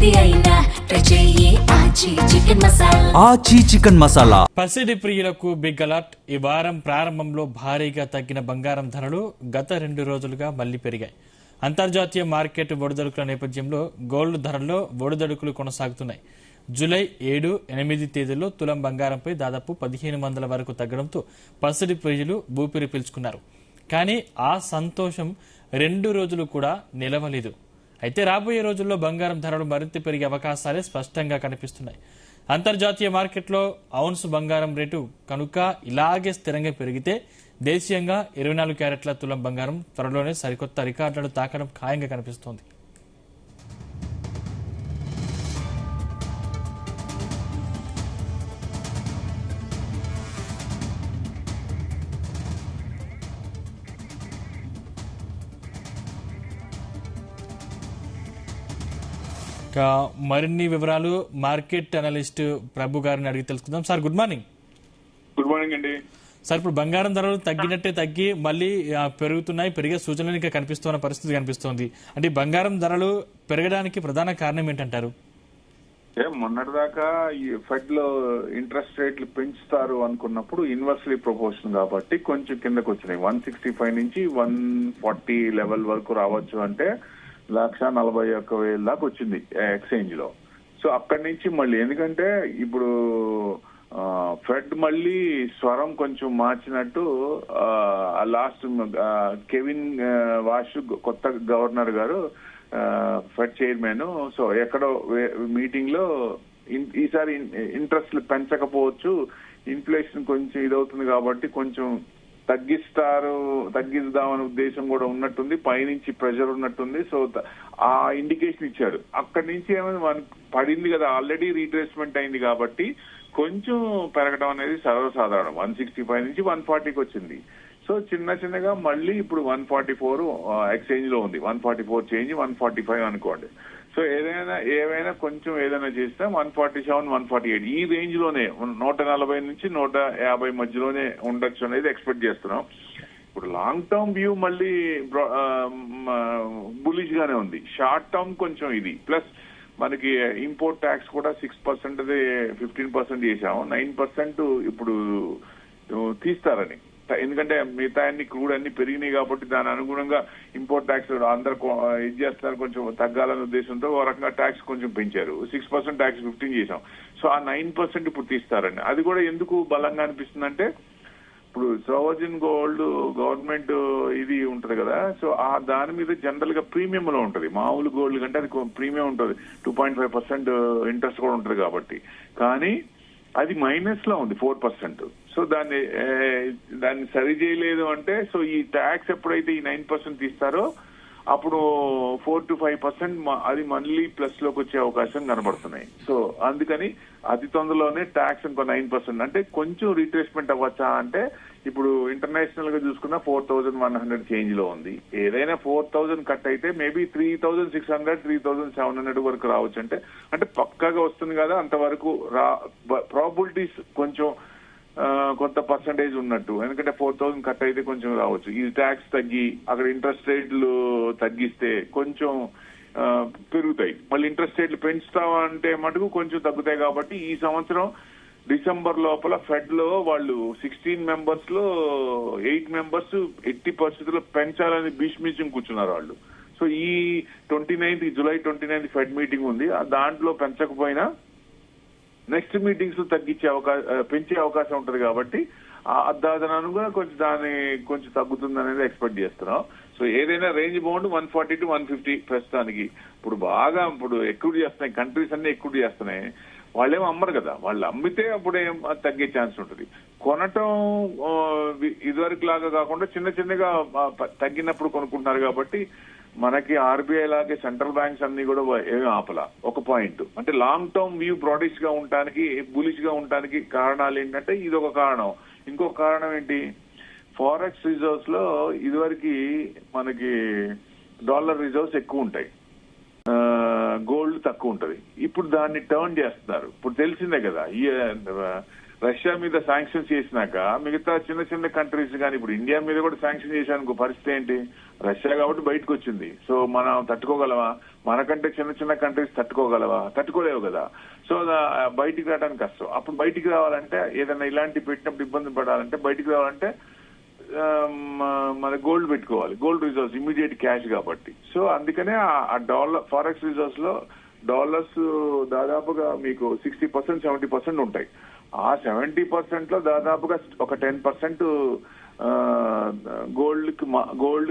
ఏది అయినా ట్రై చెయ్యి ఆచి చికెన్ మసాలా. ఆచి చికెన్ మసాలా. పసిడి ప్రియులకు బిగ్ అలర్ట్. ఈ వారం ప్రారంభంలో భారీగా తగ్గిన బంగారం ధరలు గత 2 రోజులుగా మళ్లీ పెరిగాయి. అంతర్జాతీయ మార్కెట్ ఒడిదుడుకుల నేపథ్యంలో గోల్డ్ ధరల్లో ఒడిదుడుకులు కొనసాగుతున్నాయి. జూలై 7, 8 తేదీల్లో తులం బంగారంపై దాదాపు 1500 వరకు తగ్గడంతో పసిడి ప్రియులు ఊపిరి పీల్చుకున్నారు. కానీ ఆ సంతోషం 2 రోజులు కూడా నిలవలేదు. అయితే రాబోయే రోజుల్లో బంగారం ధరలు మరింత పెరిగే అవకాశాలే స్పష్టంగా కనిపిస్తున్నాయి. అంతర్జాతీయ మార్కెట్లో ఔన్స్ బంగారం రేటు కనుక ఇలాగే స్థిరంగా పెరిగితే దేశీయంగా 24 క్యారెట్ల తులం బంగారం త్వరలోనే సరికొత్త రికార్డులను తాకడం ఖాయంగా కనిపిస్తోంది. మరిన్ని వివరాలు మార్కెట్ అనలిస్ట్ ప్రభు గారిని అడిగి తెలుసుకుందాం. Sir good morning. Good morning అండి. సార్ ఇప్పుడు బంగారం ధరలు తగ్గినట్టే తగ్గి మళ్ళీ పెరుగుతున్నాయి, పెరిగే సూచనలు ఇంకా కనిపిస్తున్న పరిస్థితి కనిపిస్తోంది. అంటే బంగారం ధరలు పెరగడానికి ప్రధాన కారణం ఏంటంటారు? మొన్నటిదాకా ఈ ఫెడ్ లో ఇంట్రెస్ట్ రేట్లు పెంచుతారు అనుకున్నప్పుడు ఇన్వర్స్లీ ప్రపోర్షన్ కాబట్టి కొంచెం కిందకు వచ్చినాయి. 165 నుంచి 140 లెవెల్ వరకు రావచ్చు. అంటే 141,000 దాకా వచ్చింది ఎక్స్చేంజ్ లో. సో అక్కడి నుంచి మళ్ళీ ఎందుకంటే ఇప్పుడు ఫెడ్ మళ్ళీ స్వరం కొంచెం మార్చినట్టు లాస్ట్ కెవిన్ వాష్ కొత్త గవర్నర్ గారు ఫెడ్ చైర్మన్ సో ఎక్కడో మీటింగ్ లో ఈసారి ఇంట్రెస్ట్ పెంచకపోవచ్చు, ఇన్ఫ్లేషన్ కొంచెం ఇదవుతుంది కాబట్టి కొంచెం తగ్గిద్దామనే ఉద్దేశం కూడా ఉన్నట్టుంది, పైనుంచి ప్రెషర్ ఉన్నట్టుంది. సో ఆ ఇండికేషన్ ఇచ్చాడు. అక్కడి నుంచి ఏమైనా పడింది కదా, ఆల్రెడీ రీట్రేస్మెంట్ అయింది కాబట్టి కొంచెం పెరగడం అనేది సర్వసాధారణం. 165 నుంచి 140కి వచ్చింది. సో చిన్నగా మళ్ళీ ఇప్పుడు 144 ఎక్స్చేంజ్ లో ఉంది. 144 చేంజ్ 145 అనుకోండి. సో ఏవైనా కొంచెం ఏదైనా చేస్తే 147, 148 ఈ రేంజ్ లోనే 140 నుంచి 150 మధ్యలోనే ఉండొచ్చు అనేది ఎక్స్పెక్ట్ చేస్తున్నాం. ఇప్పుడు లాంగ్ టర్మ్ వ్యూ మళ్ళీ బులిష్ గానే ఉంది. షార్ట్ టర్మ్ కొంచెం ఇది ప్లస్ మనకి ఇంపోర్ట్ ట్యాక్స్ కూడా 6% 15% చేశాము. 9% ఇప్పుడు తీస్తారని, ఎందుకంటే మిగతా అన్ని క్రూడ్ అన్ని పెరిగినాయి కాబట్టి దాని అనుగుణంగా ఇంపోర్ట్ ట్యాక్స్ అందరు ఇది చేస్తున్నారు, కొంచెం తగ్గాలనే ఉద్దేశంతో ఒక రకంగా ట్యాక్స్ కొంచెం పెంచారు. 6% ట్యాక్స్ 15 చేశాం. సో ఆ 9% ఇప్పుడు తీస్తారని. అది కూడా ఎందుకు బలంగా అనిపిస్తుందంటే ఇప్పుడు సోవరిన్ గోల్డ్ గవర్నమెంట్ ఇది ఉంటది కదా, సో ఆ దాని మీద జనరల్ గా ప్రీమియం లో ఉంటది. మామూలు గోల్డ్ కంటే అది ప్రీమియం ఉంటది, 2.5% ఇంట్రెస్ట్ కూడా ఉంటది కాబట్టి. కానీ అది మైనస్ లో ఉంది 4%. సో దాన్ని సరి చేయలేదు అంటే సో ఈ ట్యాక్స్ ఎప్పుడైతే ఈ 9% తీస్తారో అప్పుడు 4 to 5% అది మళ్ళీ ప్లస్ లోకి వచ్చే అవకాశం కనబడుతున్నాయి. సో అందుకని అతి తొందరలోనే ట్యాక్స్ ఇంకో 9%, అంటే కొంచెం రీట్రేస్మెంట్ అవ్వచ్చా అంటే ఇప్పుడు ఇంటర్నేషనల్ గా చూసుకున్న 4,100 చేంజ్ లో ఉంది. ఏదైనా 4,000 కట్ అయితే మేబీ 3,600, 3,700 వరకు రావచ్చు. అంటే పక్కాగా వస్తుంది కదా, అంతవరకు ప్రాబిలిటీస్ కొంచెం కొంత పర్సంటేజ్ ఉన్నట్టు. ఎందుకంటే 4,000 కట్ అయితే కొంచెం రావచ్చు. ఈ ట్యాక్స్ తగ్గి అక్కడ ఇంట్రెస్ట్ రేట్లు తగ్గిస్తే కొంచెం పెరుగుతాయి. మళ్ళీ ఇంట్రెస్ట్ రేట్లు పెంచుతామంటే మటుకు కొంచెం తగ్గుతాయి. కాబట్టి ఈ సంవత్సరం డిసెంబర్ లోపల ఫెడ్ లో వాళ్ళు 16 మెంబర్స్ లో 8 మెంబర్స్ ఎట్టి పరిస్థితుల్లో పెంచాలని భీష్మించి కూర్చున్నారు వాళ్ళు. సో ఈ జూలై 29 ఫెడ్ మీటింగ్ ఉంది. దాంట్లో పెంచకపోయినా నెక్స్ట్ మీటింగ్స్ పెంచే అవకాశం ఉంటది కాబట్టి దాని కొంచెం తగ్గుతుంది అనేది ఎక్స్పెక్ట్ చేస్తున్నాం. సో ఏదైనా రేంజ్ బౌండ్ 140 to 150 ప్రస్తుతానికి. ఇప్పుడు ఎక్కువ చేస్తున్నాయి కంట్రీస్ అన్ని, ఎక్కువ చేస్తున్నాయి. వాళ్ళేమో అమ్మరు కదా, వాళ్ళు అమ్మితే అప్పుడు ఏం తగ్గే ఛాన్స్ ఉంటుంది. కొనటం ఇదివరకు లాగా కాకుండా చిన్నగా తగ్గినప్పుడు కొనుక్కుంటున్నారు కాబట్టి మనకి ఆర్బీఐ లాగే సెంట్రల్ బ్యాంక్స్ అన్ని కూడా ఏమి ఆపలా. ఒక పాయింట్ అంటే లాంగ్ టర్మ్ వ్యూ బ్రాడిష్ గా ఉండటానికి, బులిష్ గా ఉండటానికి కారణాలు ఏంటంటే ఇది ఒక కారణం. ఇంకొక కారణం ఏంటి, ఫారెక్స్ రిజర్వ్స్ లో ఇదివరకు మనకి డాలర్ రిజర్వ్స్ ఎక్కువ ఉంటాయి, గోల్డ్ తక్కువ ఉంటది. ఇప్పుడు దాన్ని టర్న్ చేస్తున్నారు. ఇప్పుడు తెలిసిందే కదా, రష్యా మీద శాంక్షన్స్ చేసినాక మిగతా చిన్న కంట్రీస్ కానీ ఇప్పుడు ఇండియా మీద కూడా శాంక్షన్ చేశాను. పరిస్థితి ఏంటి, రష్యా కాబట్టి బయటకు వచ్చింది. సో మనం తట్టుకోగలమా? మనకంటే చిన్న చిన్న కంట్రీస్ తట్టుకోలేవు కదా. సో బయటికి రావడానికి కష్టం. అప్పుడు బయటికి రావాలంటే ఏదైనా ఇలాంటి పెట్టినప్పుడు ఇబ్బంది పడాలంటే బయటికి రావాలంటే మన గోల్డ్ పెట్టుకోవాలి. గోల్డ్ రిజర్వ్స్ ఇమీడియట్ క్యాష్ కాబట్టి. సో అందుకనే ఆ డాలర్ ఫారెక్స్ రిజర్వ్స్ లో డాలర్స్ దాదాపుగా మీకు 60% 70% ఉంటాయి. ఆ 70% లో దాదాపుగా ఒక 10% గోల్డ్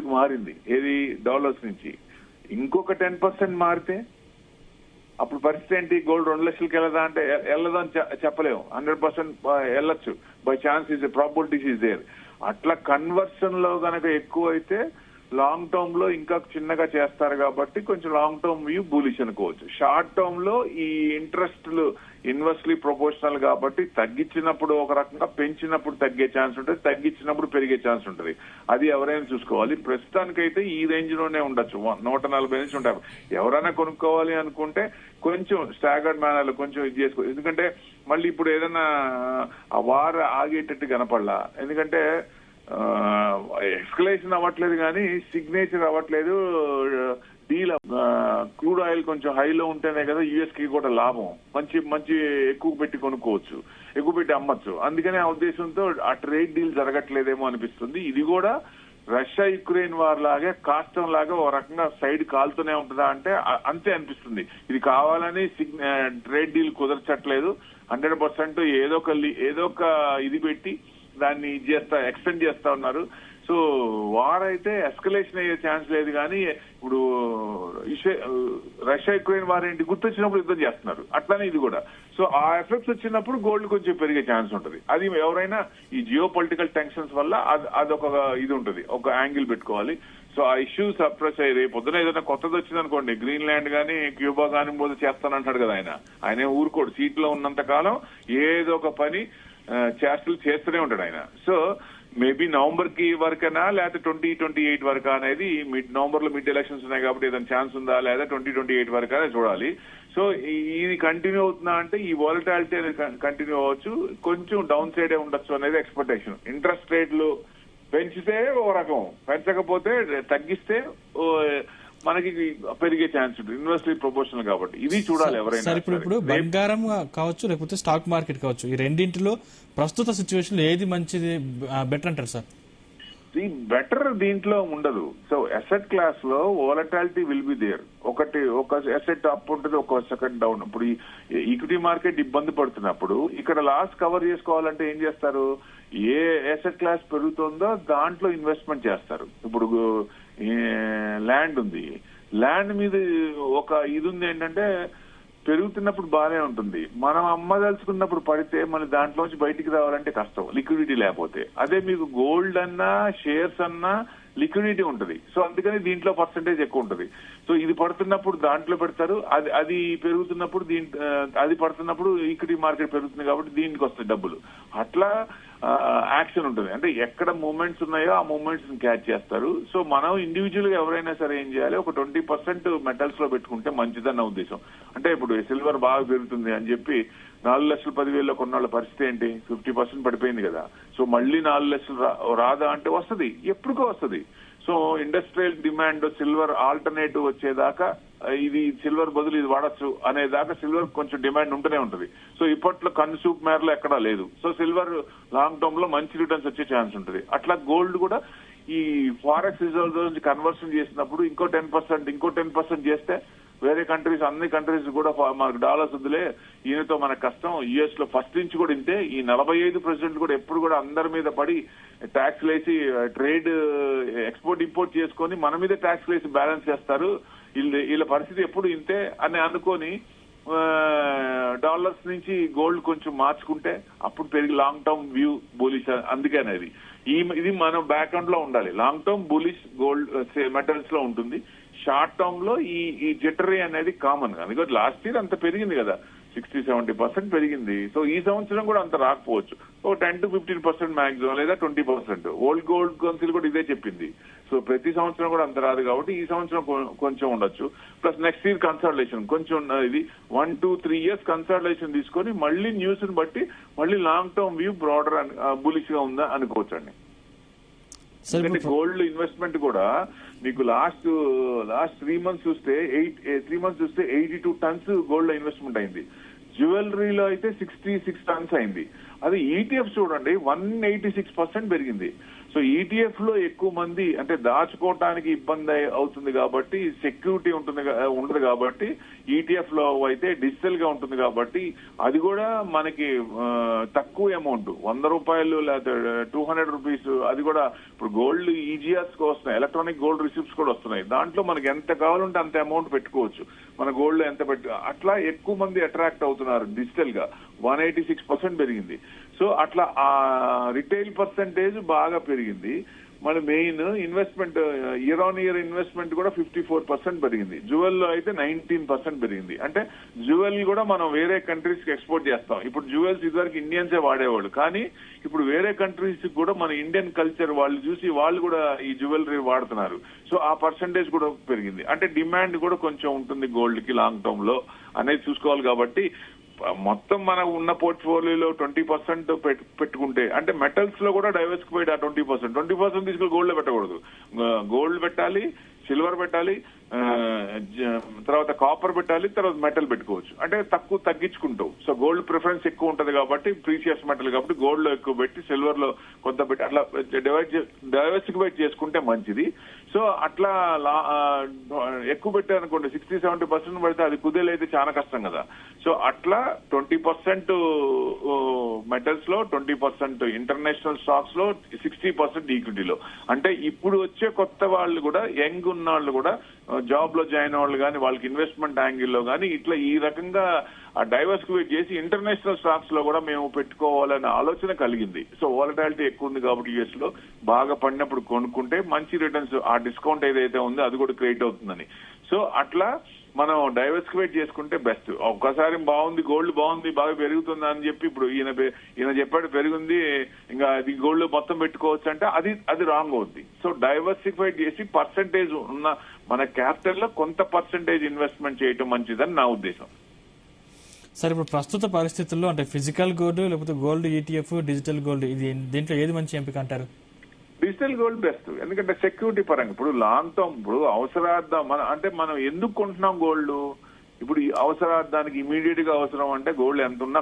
కి మారింది. ఏది డాలర్స్ నుంచి. ఇంకొక 10% మారితే అప్పుడు పరిస్థితి ఏంటి? గోల్డ్ 2 లక్షలకి వెళ్ళదా అంటే వెళ్ళదని చెప్పలేము. 100% వెళ్ళొచ్చు. By chance is probabilities is there. అట్లా కన్వర్షన్ లో గనక ఎక్కువ అయితే లాంగ్ టర్మ్ లో ఇంకా చిన్నగా చేస్తారు కాబట్టి కొంచెం లాంగ్ టర్మ్ వ్యూ బులిష్ అనుకోవచ్చు. షార్ట్ టర్మ్ లో ఈ ఇంట్రెస్ట్లు ఇన్వర్స్లీ ప్రపోర్షనల్ కాబట్టి తగ్గించినప్పుడు ఒక రకంగా, పెంచినప్పుడు తగ్గే ఛాన్స్ ఉంటుంది, తగ్గించినప్పుడు పెరిగే ఛాన్స్ ఉంటుంది. అది ఎవరైనా చూసుకోవాలి. ప్రస్తుతానికైతే ఈ రేంజ్ లోనే ఉండొచ్చు. 140 నుంచి ఉంటాయి. ఎవరైనా కొనుక్కోవాలి అనుకుంటే కొంచెం స్టాగర్డ్ మేనర్ లో కొంచెం ఇది చేసుకో. ఎందుకంటే మళ్ళీ ఇప్పుడు ఏదైనా ఆ వార్ ఆగేటట్టు కనపడలా. ఎందుకంటే ఎస్కలేషన్ అవ్వట్లేదు కానీ సిగ్నేచర్ అవ్వట్లేదు. డీల్ క్రూడ్ ఆయిల్ కొంచెం హైలో ఉంటేనే కదా యుఎస్ కి కూడా లాభం. మంచి ఎక్కువ పెట్టి కొనుక్కోవచ్చు, ఎక్కువ పెట్టి అమ్మచ్చు. అందుకనే ఆ ఉద్దేశంతో ఆ ట్రేడ్ డీల్ జరగట్లేదేమో అనిపిస్తుంది. ఇది కూడా రష్యా యుక్రెయిన్ వార్ లాగే కాస్టం లాగా ఒక రకంగా సైడ్ కాలుతూనే ఉంటుందా అంటే అంతే అనిపిస్తుంది. ఇది కావాలని ట్రేడ్ డీల్ కుదర్చట్లేదు. 100% ఏదో ఒక ఇది పెట్టి దాన్ని ఎక్స్టెండ్ చేస్తా ఉన్నారు. సో వార్ అయితే ఎస్కలేషన్ అయ్యే ఛాన్స్ లేదు. కానీ ఇప్పుడు రష్యా యుక్రెయిన్ వార్ ఏంటి గుర్తొచ్చినప్పుడు యుద్ధం చేస్తున్నారు. అట్లానే ఇది కూడా. సో ఆ ఎఫెక్ట్స్ వచ్చినప్పుడు గోల్డ్ కొంచెం పెరిగే ఛాన్స్ ఉంటుంది. అది ఎవరైనా ఈ జియో పొలిటికల్ టెన్షన్స్ వల్ల అదొక ఇది ఉంటుంది, ఒక యాంగిల్ పెట్టుకోవాలి. సో ఆ ఇష్యూ సప్రెస్ అయ్యి రేపు పొద్దున ఏదైనా కొత్తది వచ్చింది అనుకోండి, గ్రీన్లాండ్ గానీ క్యూబా గానీ పోతే చేస్తానంటాడు కదా ఆయన ఊరుకోడు. సీట్లో ఉన్నంత కాలం ఏదో ఒక పని చేస్తూనే ఉంటాడు ఆయన. సో మేబీ నవంబర్ కి వరకైనా లేకపోతే 2028 వరకు అనేది నవంబర్ లో మిడ్ ఎలక్షన్స్ ఉన్నాయి కాబట్టి ఏదైనా ఛాన్స్ ఉందా లేదా 2028 వరకు అనేది చూడాలి. సో ఇది కంటిన్యూ అవుతుందా అంటే ఈ వాలటాలిటీ అనేది కంటిన్యూ అవ్వచ్చు, కొంచెం డౌన్ సైడే ఉండొచ్చు అనేది ఎక్స్పెక్టేషన్. ఇంట్రెస్ట్ రేట్లు పెంచితే ఓ రకం, పెంచకపోతే తగ్గిస్తే మనకి పెరిగే ఛాన్స్ ఉంటుంది. ఇన్వర్స్లీ ప్రపోర్షనల్ కాబట్టి ఇది చూడాలి ఎవరైనా. ఇప్పుడు బంగారం కావచ్చు లేకపోతే స్టాక్ మార్కెట్ కావచ్చు, ఈ రెండింటిలో ప్రస్తుత సిచ్యువేషన్ లో ఏది మంచిది బెటర్ అంటారు సార్? బెటర్ దీంట్లో ఉండదు. సో అసెట్ క్లాస్ లో వాలటాలిటీ విల్ బి దేర్. ఒక అసెట్ అప్ ఉంటుంది, ఒక సెకండ్ డౌన్. ఇప్పుడు ఈక్విటీ మార్కెట్ ఇబ్బంది పడుతున్నప్పుడు ఇక్కడ లాస్ కవర్ చేసుకోవాలంటే ఏం చేస్తారు? ఏ అసెట్ క్లాస్ పెరుగుతుందో దాంట్లో ఇన్వెస్ట్మెంట్ చేస్తారు. ఇప్పుడు ల్యాండ్ ఉంది, ల్యాండ్ మీద ఒక ఇది ఉంది ఏంటంటే పెరుగుతున్నప్పుడు బాగానే ఉంటుంది. మనం అమ్మదలుచుకున్నప్పుడు పడితే మన దాంట్లోంచి బయటికి రావాలంటే కష్టం, లిక్విడిటీ లేకపోతే. అదే మీకు గోల్డ్ అన్నా షేర్స్ అన్నా లిక్విడిటీ ఉంటుంది. సో అందుకని దీంట్లో పర్సంటేజ్ ఎక్కువ ఉంటుంది. సో ఇది పడుతున్నప్పుడు దాంట్లో పెడతారు, అది పెరుగుతున్నప్పుడు అది పడుతున్నప్పుడు ఈక్విటీ మార్కెట్ పెరుగుతుంది కాబట్టి దీనికి వస్తాయి డబ్బులు. అట్లా యాక్షన్ ఉంటుంది. అంటే ఎక్కడ మూవ్మెంట్స్ ఉన్నాయో ఆ మూవ్మెంట్స్ క్యాచ్ చేస్తారు. సో మనం ఇండివిజువల్ గా ఎవరైనా సరే ఏం చేయాలి, ఒక 20% మెటల్స్ లో పెట్టుకుంటే మంచిదన్న ఉద్దేశం. అంటే ఇప్పుడు సిల్వర్ బాగా పెరుగుతుంది అని చెప్పి 4,10,000 కొన్నాళ్ళ పరిస్థితి ఏంటి? 50% పడిపోయింది కదా. సో మళ్ళీ 4 లక్షలు రాదా అంటే వస్తుంది, ఎప్పుడుకో వస్తుంది. So industrial demand silver alternative వచ్చేదాకా ఇది సిల్వర్ బదులు ఇది వాడచ్చు అనేదాకా సిల్వర్ కొంచెం డిమాండ్ ఉంటూనే ఉంటుంది. సో ఇప్పట్లో కన్సూప్ మేరలో ఎక్కడా లేదు. సో సిల్వర్ లాంగ్ టర్మ్ లో మంచి రిటర్న్స్ వచ్చే ఛాన్స్ ఉంటుంది. అట్లా గోల్డ్ కూడా ఈ ఫారెక్స్ రిజర్వ్ నుంచి కన్వర్షన్ చేసినప్పుడు ఇంకో 10% చేస్తే వేరే కంట్రీస్, అన్ని కంట్రీస్ కూడా మనకు డాలర్స్ వద్దులే, ఈయనతో మనకు కష్టం. యుఎస్ లో ఫస్ట్ నుంచి కూడా ఇంతే. ఈ 45% కూడా ఎప్పుడు కూడా అందరి మీద పడి ట్యాక్స్ లేసి ట్రేడ్ ఎక్స్పోర్ట్ ఇంపోర్ట్ చేసుకొని మన మీద ట్యాక్స్ లేసి బ్యాలెన్స్ చేస్తారు. వీళ్ళ పరిస్థితి ఎప్పుడు ఇంతే అని అనుకొని డాలర్స్ నుంచి గోల్డ్ కొంచెం మార్చుకుంటే అప్పుడు పెరిగి లాంగ్ టర్మ్ వ్యూ బులిష్. అందుకనే ఇది మనం బ్యాక్గ్రౌండ్ లో ఉండాలి. Long term bullish gold metals లో ఉంటుంది. షార్ట్ టర్మ్ లో ఈ జిటరీ అనేది కామన్. అందుకే లాస్ట్ ఇయర్ అంత పెరిగింది కదా, 60-70% పెరిగింది. సో ఈ సంవత్సరం కూడా అంత రాకపోవచ్చు. సో 10 to 15% మాక్సిమం, లేదా 20%. ఓల్డ్ గోల్డ్ కౌన్సిల్ కూడా ఇదే చెప్పింది. సో ప్రతి సంవత్సరం కూడా అంత రాదు కాబట్టి ఈ సంవత్సరం కొంచెం ఉండొచ్చు. ప్లస్ నెక్స్ట్ ఇయర్ కన్సల్టేషన్ కొంచెం ఇది 1-2-3 years కన్సల్టేషన్ తీసుకొని మళ్ళీ న్యూస్ ని బట్టి మళ్ళీ long term view broader bullish గా ఉందా అనుకోవచ్చండి. ఎందుకంటే గోల్డ్ ఇన్వెస్ట్మెంట్ కూడా మీకు లాస్ట్ 3 months చూస్తే 82 tons గోల్డ్ లో ఇన్వెస్ట్మెంట్ అయింది. జ్యువెలరీలో అయితే 66 tons అయింది. అది ఈటీఎఫ్ చూడండి 186% పెరిగింది. సో ఈటీఎఫ్ లో ఎక్కువ మంది అంటే దాచుకోవటానికి ఇబ్బంది అవుతుంది కాబట్టి సెక్యూరిటీ ఉండదు కాబట్టి ఈటీఎఫ్ లో అయితే డిజిటల్ గా ఉంటుంది కాబట్టి అది కూడా మనకి తక్కువ అమౌంట్ ₹100 లేదా ₹200 అది కూడా ఇప్పుడు గోల్డ్ ఈజీఎస్ వస్తున్నాయి, ఎలక్ట్రానిక్ గోల్డ్ రిసిప్ట్స్ కూడా వస్తున్నాయి. దాంట్లో మనకి ఎంత కావాలంటే అంత అమౌంట్ పెట్టుకోవచ్చు. మన గోల్డ్ ఎంత అట్లా ఎక్కువ మంది అట్రాక్ట్ అవుతున్నారు డిజిటల్ గా. 186% పెరిగింది. సో అట్లా ఆ రిటైల్ పర్సంటేజ్ బాగా పెరిగింది. మన main investment year on year investment కూడా 54% పెరిగింది. జ్యువెల్ లో అయితే 19% పెరిగింది. అంటే జ్యువెల్ కూడా మనం వేరే కంట్రీస్ కి ఎక్స్పోర్ట్ చేస్తాం. ఇప్పుడు జ్యువెల్స్ ఇదివరకు ఇండియన్సే వాడేవాళ్ళు, కానీ ఇప్పుడు వేరే కంట్రీస్ కూడా మన ఇండియన్ కల్చర్ వాళ్ళు చూసి వాళ్ళు కూడా ఈ జ్యువెలరీ వాడుతున్నారు. సో ఆ పర్సంటేజ్ కూడా పెరిగింది. అంటే డిమాండ్ కూడా కొంచెం ఉంటుంది గోల్డ్ కి లాంగ్ టర్మ్ లో అనేది చూసుకోవాలి. కాబట్టి మొత్తం మన ఉన్న పోర్ట్ఫోలియోలో 20% పెట్టుకుంటే అంటే మెటల్స్ లో కూడా డైవర్సిఫైడ్ ఆ 20% తీసుకుని గోల్డ్ లో పెట్టకూడదు. గోల్డ్ పెట్టాలి, సిల్వర్ పెట్టాలి, తర్వాత కాపర్ పెట్టాలి, తర్వాత మెటల్ పెట్టుకోవచ్చు. అంటే తగ్గించుకుంటావు. సో గోల్డ్ ప్రిఫరెన్స్ ఎక్కువ ఉంటది కాబట్టి ప్రీషియస్ మెటల్ కాబట్టి గోల్డ్ లో ఎక్కువ పెట్టి సిల్వర్ లో కొంత పెట్టి అట్లా డైవర్సిఫై చేసుకుంటే మంచిది. సో అట్లా ఎక్కువ పెట్టారనుకోండి 60-70% పెడితే అది కుదేలైతే చాలా కష్టం కదా. సో అట్లా 20% మెటల్స్ లో, 20% ఇంటర్నేషనల్ స్టాక్స్ లో, 60% ఈక్విటీలో. అంటే ఇప్పుడు వచ్చే కొత్త వాళ్ళు కూడా యంగ్ ఉన్న వాళ్ళు కూడా జాబ్ లో జాయిన్ వాళ్ళు కానీ వాళ్ళకి ఇన్వెస్ట్మెంట్ యాంగిల్లో కానీ ఇట్లా ఈ రకంగా డైవర్సిఫై చేసి ఇంటర్నేషనల్ స్టాక్స్ లో కూడా మేము పెట్టుకోవాలనే ఆలోచన కలిగింది. సో వాలటాలిటీ ఎక్కువ ఉంది కాబట్టి యూఎస్ లో బాగా పడినప్పుడు కొనుక్కుంటే మంచి రిటర్న్స్, ఆ డిస్కౌంట్ ఏదైతే ఉందో అది కూడా క్రియేట్ అవుతుందని. సో అట్లా మనం డైవర్సిఫై చేసుకుంటే బెస్ట్. ఒక్కసారి బాగుంది, గోల్డ్ బాగుంది, బాగా పెరుగుతుంది అని చెప్పి ఇప్పుడు ఈయన చెప్పాడు పెరిగింది ఇంకా అది గోల్డ్ మొత్తం పెట్టుకోవచ్చు అంటే అది రాంగ్ అవుద్ది. సో డైవర్సిఫై చేసి పర్సంటేజ్ ఉన్న మన క్యాపిటల్ లో కొంత పర్సంటేజ్ ఇన్వెస్ట్మెంట్ చేయటం మంచిదని నా ఉద్దేశం. సార్ ఇప్పుడు ప్రస్తుత పరిస్థితుల్లో అంటే ఫిజికల్ గోల్డ్ లేకపోతే గోల్డ్ ఈటీఎఫ్, డిజిటల్ గోల్డ్, ఇది దీంట్లో ఏది మంచి ఎంపిక అంటారు? Digital gold best. ఎందుకంటే సెక్యూరిటీ పరంగా ఇప్పుడు లాంగ్ టర్మ్ ఇప్పుడు అవసరార్థం మనం ఎందుకు కొంటున్నాం గోల్డ్? ఇప్పుడు ఈ అవసరార్థానికి ఇమీడియట్ గా అవసరం అంటే గోల్డ్ ఎంత ఉన్నా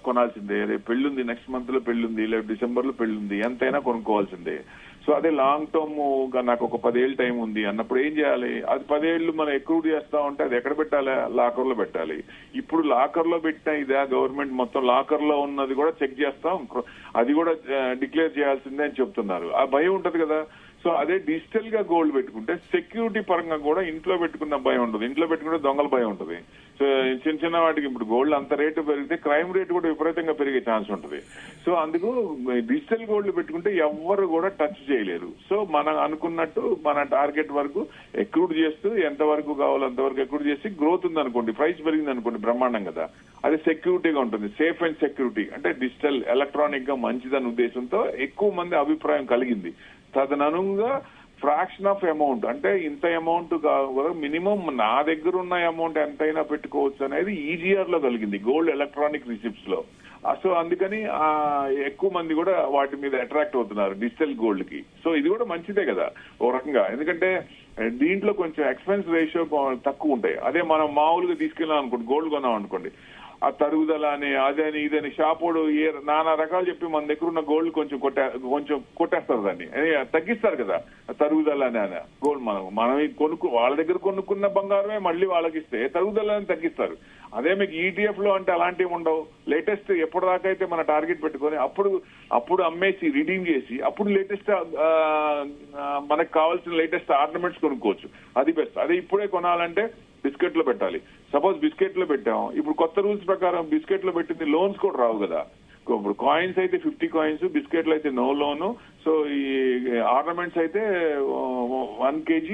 కొనాల్సిందే. రేపు పెళ్లింది, నెక్స్ట్ మంత్ లో పెళ్లింది, లేదా డిసెంబర్ లో పెళ్లింది, ఎంతైనా కొనుక్కోవాల్సిందే. సో అదే లాంగ్ టర్మ్ నాకు ఒక 10 ఏళ్ళు టైం ఉంది అన్నప్పుడు ఏం చేయాలి? అది 10 ఏళ్ళు మనం ఎక్కువ చేస్తా ఉంటే అది ఎక్కడ పెట్టాలి? లాకర్ లో పెట్టాలి. ఇప్పుడు లాకర్ లో పెట్టిన ఇదే గవర్నమెంట్ మొత్తం లాకర్ లో ఉన్నది కూడా చెక్ చేస్తాం, అది కూడా డిక్లేర్ చేయాల్సిందే అని చెప్తున్నారు. ఆ భయం ఉంటది కదా. సో అదే డిజిటల్ గా గోల్డ్ పెట్టుకుంటే సెక్యూరిటీ పరంగా కూడా ఇంట్లో పెట్టుకున్న భయం ఉంటుంది, ఇంట్లో పెట్టుకుంటే దొంగల భయం ఉంటుంది. సో చిన్న వాటికి ఇప్పుడు గోల్డ్ అంత రేటు పెరిగితే క్రైమ్ రేట్ కూడా విపరీతంగా పెరిగే ఛాన్స్ ఉంటుంది. సో అందుకు డిజిటల్ గోల్డ్ పెట్టుకుంటే ఎవ్వరు కూడా టచ్ చేయలేరు. సో మనం అనుకున్నట్టు మన టార్గెట్ వరకు ఎక్రూడ్ చేస్తూ ఎంత వరకు కావాలో అంతవరకు ఎక్రూడ్ చేసి గ్రోత్ ఉంది అనుకోండి, ప్రైస్ పెరిగింది అనుకోండి, బ్రహ్మాండం కదా. అది సెక్యూరిటీగా ఉంటుంది, సేఫ్ అండ్ సెక్యూరిటీ. అంటే డిజిటల్ ఎలక్ట్రానిక్ గా మంచిదన్న ఉద్దేశంతో ఎక్కువ మంది అభిప్రాయం కలిగింది. తదనుగుణంగా ఫ్రాక్షన్ ఆఫ్ అమౌంట్ అంటే ఇంత అమౌంట్ కాదు, మినిమం నా దగ్గర ఉన్న అమౌంట్ ఎంతైనా పెట్టుకోవచ్చు అనేది ఈజీఆర్ లో కలిగింది గోల్డ్ ఎలక్ట్రానిక్ రిసిప్ట్స్ లో. సో అందుకని ఎక్కువ మంది కూడా వాటి మీద అట్రాక్ట్ అవుతున్నారు డిజిటల్ గోల్డ్ కి. సో ఇది కూడా మంచిదే కదా ఓ రకంగా, ఎందుకంటే దీంట్లో కొంచెం ఎక్స్పెన్స్ రేషియో తక్కువ ఉంటాయి. అదే మనం మామూలుగా తీసుకెళ్ళాం అనుకోండి, గోల్డ్ కొన్నాం అనుకోండి, ఆ తరుగుదల అని అదని ఇదని షాపోడు నానా రకాలు చెప్పి మన దగ్గర ఉన్న గోల్డ్ కొంచెం కొట్టేస్తారు, దాన్ని తగ్గిస్తారు కదా తరుగుదల అని. గోల్డ్ మనం వాళ్ళ దగ్గర కొనుక్కున్న బంగారమే మళ్ళీ వాళ్ళకి ఇస్తే తరుగుదల అని తగ్గిస్తారు. అదే మీకు ఈటీఎఫ్ లో అంటే అలాంటివి ఉండవు. లేటెస్ట్ ఎప్పటిదాకా అయితే మన టార్గెట్ పెట్టుకొని అప్పుడు అమ్మేసి రిడీమ్ చేసి అప్పుడు లేటెస్ట్ మనకు కావాల్సిన లేటెస్ట్ ఆర్నమెంట్స్ కొనుక్కోవచ్చు. అది బెస్ట్. అదే ఇప్పుడే కొనాలంటే బిస్కెట్ లో పెట్టాలి. సపోజ్ బిస్కెట్ లో పెట్టాం, ఇప్పుడు కొత్త రూల్స్ ప్రకారం బిస్కెట్ లో పెట్టింది లోన్స్ కూడా రావు కదా. ఇప్పుడు కాయిన్స్ అయితే 50 కాయిన్స్, బిస్కెట్లు అయితే నో లోను. సో ఈ ఆర్నమెంట్స్ అయితే 1 kg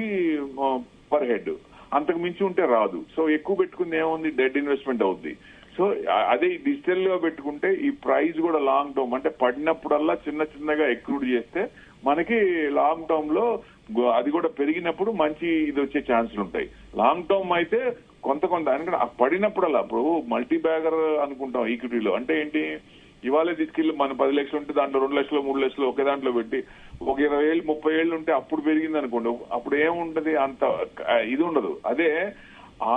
పర్ హెడ్, అంతకు మించి ఉంటే రాదు. సో ఎక్కువ పెట్టుకుంది ఏముంది, డెడ్ ఇన్వెస్ట్మెంట్ అవుద్ది. సో అదే డిజిటల్ గా పెట్టుకుంటే ఈ ప్రైస్ కూడా లాంగ్ టర్మ్ అంటే పడినప్పుడల్లా చిన్నగా ఎక్రూడ్ చేస్తే మనకి లాంగ్ టర్మ్ లో అది కూడా పెరిగినప్పుడు మంచి ఇది వచ్చే ఛాన్సులు ఉంటాయి. లాంగ్ టర్మ్ అయితే కొంత ఎందుకంటే పడినప్పుడల్లా ఇప్పుడు మల్టీ బ్యాగర్ అనుకుంటాం ఈక్విటీలో. అంటే ఏంటి, ఇవాళే తీసుకెళ్లి మన 10 లక్షలు ఉంటే దాంట్లో 2 లక్షలు 3 లక్షలు ఒకే దాంట్లో పెట్టి ఒక 20 ఏళ్ళు 30 ఏళ్ళు ఉంటే అప్పుడు పెరిగింది అనుకోండి, అప్పుడు ఏముంటది, అంత ఇది ఉండదు. అదే ఆ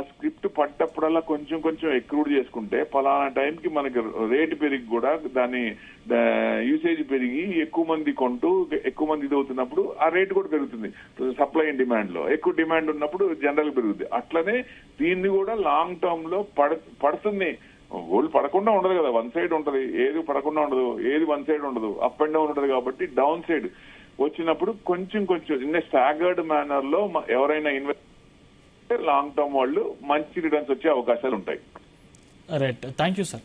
స్క్రిప్ట్ పడ్డప్పుడల్లా కొంచెం కొంచెం ఎక్రూడ్ చేసుకుంటే పలానా టైంకి మనకి రేటు పెరిగి కూడా దాని యూసేజ్ పెరిగి ఎక్కువ మంది కొంటూ ఎక్కువ మంది ఇది అవుతున్నప్పుడు ఆ రేటు కూడా పెరుగుతుంది. సప్లై అండ్ డిమాండ్ లో ఎక్కువ డిమాండ్ ఉన్నప్పుడు జనరల్ పెరుగుతుంది. అట్లనే దీన్ని కూడా లాంగ్ టర్మ్ లో పడుతుంది. గోల్డ్ పడకుండా ఉండదు కదా, వన్ సైడ్ ఉంటది, ఏది పడకుండా ఉండదు, ఏది వన్ సైడ్ ఉండదు, అప్ అండ్ డౌన్ ఉంటది. కాబట్టి డౌన్ సైడ్ వచ్చినప్పుడు కొంచెం కొంచెం ఇన్ స్టాగర్డ్ మేనర్ లో ఎవరైనా ఇన్వెస్ట్ లాంగ్ టర్మ్ వాళ్ళు మంచి రిటర్న్స్ వచ్చే అవకాశాలు ఉంటాయి. Right, thank you sir.